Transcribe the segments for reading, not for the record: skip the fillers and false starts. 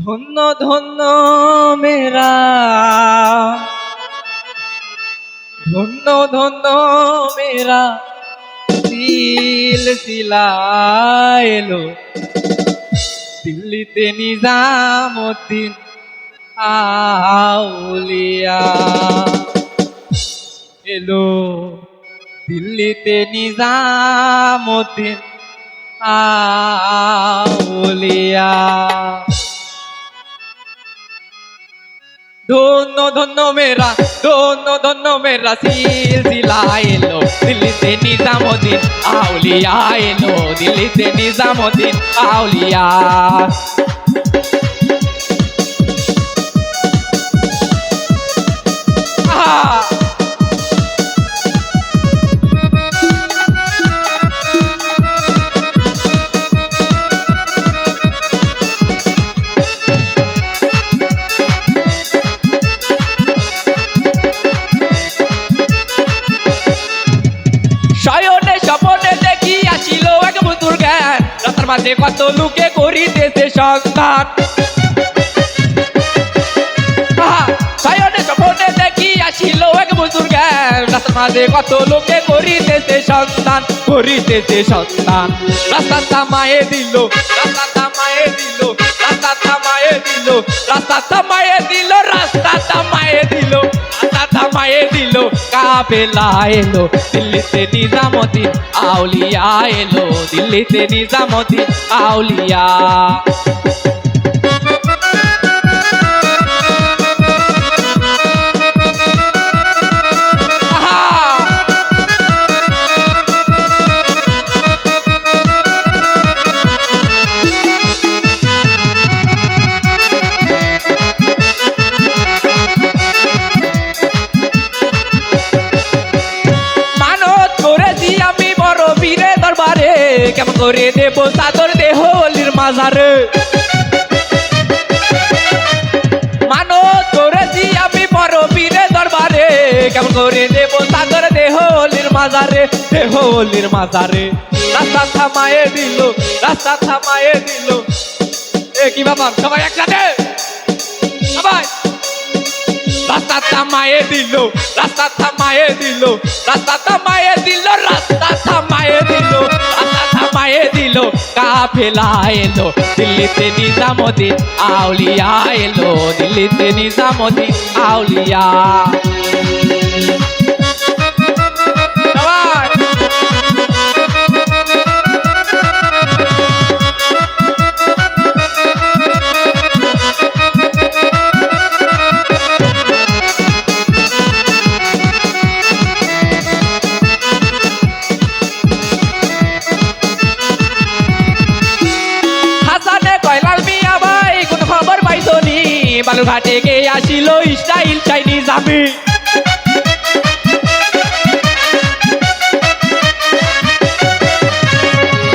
ধন্য ধন্য মেরা, ধন্য ধন্য মেরা সিলসিলা এলো দিল্লিতে নিজামুদ্দিন আউলিয়া এলো, দিল্লিতে নিজামুদ্দিন আউলিয়া। ধন্য ধন্য মেরা, ধন্য ধন্য মেরা সিলসিলা এলো দিল্লিতে নিজামুদ্দিন আউলিয়া এলো, দিল্লিতে নিজামুদ্দিন আউলিয়া। শয়নে স্বপনে দেখি আসিল এক বুতুর জ্ঞান, রাস্তার মাঝে কত লোকে করিতেছে সন্ধান। শয়নে স্বপনে দেখি আসিল এক বুতুর জ্ঞান, রাস্তার মাঝে কত লোকে করিতেছে সন্ধান, করিতেছে সন্ধান। রাস্তা থামায়ে দিল, রাস্তা থামায়ে দিল, রাস্তা থামায়ে দিল, রাস্তা থামায়ে দিল, রাস্তা থামায়ে দিল, রাস্তা থামায়ে দিল। কাফেলা এলো দিল্লিতে নিজামুদ্দিন আউলিয়া এলো, দিল্লিতে নিজামুদ্দিন আউলিয়া। কেমন করে দেব চাদর দেহ অলির মাজারে, মানত করেছি আমি বড় বীরে দরবারে, কেমন করে দেব চাদর দেহ অলির মাজারে, দেহ অলির মাজারে। রাস্তা থামায়ে দিল, রাস্তা থামায়ে দিল। এ কি বাবা সবাই একসাথে সবাই। রাস্তা থামায়ে দিল, রাস্তা থামায়ে দিল, রাস্তা থামায়ে দিল, রাস্তা থামায়ে দিল, রাস্তা থামায়ে দিল। কাফেলা এলো দিল্লিতে নিজামুদ্দিন আউলিয়া এলো, দিল্লিতে নিজামুদ্দিন আউলিয়া। বালুরঘাটে গে আসিল স্টাইল চাইনিজ আমি,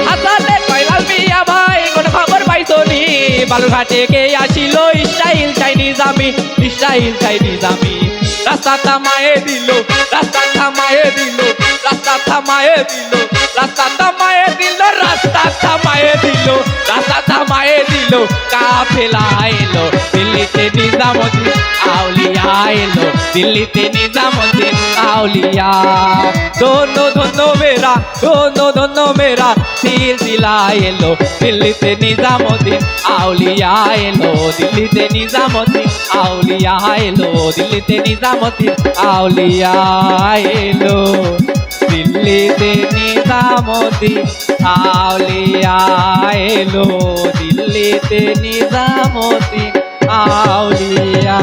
হাসানে কয়লাল মিয়া ভাই কোন খবর পাইছনি। বালুরঘাটে গে আসিল স্টাইল চাইনিজ আমি, স্টাইল চাইনিজ আমি। রাস্তা থামায়ে দিল, রাস্তা থামায়ে দিল, রাস্তা থামায়ে দিল, রাস্তা থামায়ে দিল, রাস্তা থামায়ে দিল, রাস্তা থামায়ে দিল। কাফেলা এলো দিল্লিতে নিজামুদ্দিন আউলিয়া এলো, দিল্লিতে নিজামুদ্দিন আউলিয়া। ধন্য ধন্য মেরা, ধন্য ধন্য মেরা সিলসিলা এলো দিল্লিতে নিজামুদ্দিন আউলিয়া এলো, দিল্লিতে নিজামুদ্দিন আউলিয়া এলো, দিল্লিতে নিজামুদ্দিন আউলিয়া এলো, দিল্লিতে নিজামুদ্দিন আউলিয়া এলো, দিল্লিতে নিজামুদ্দিন আউলিয়া।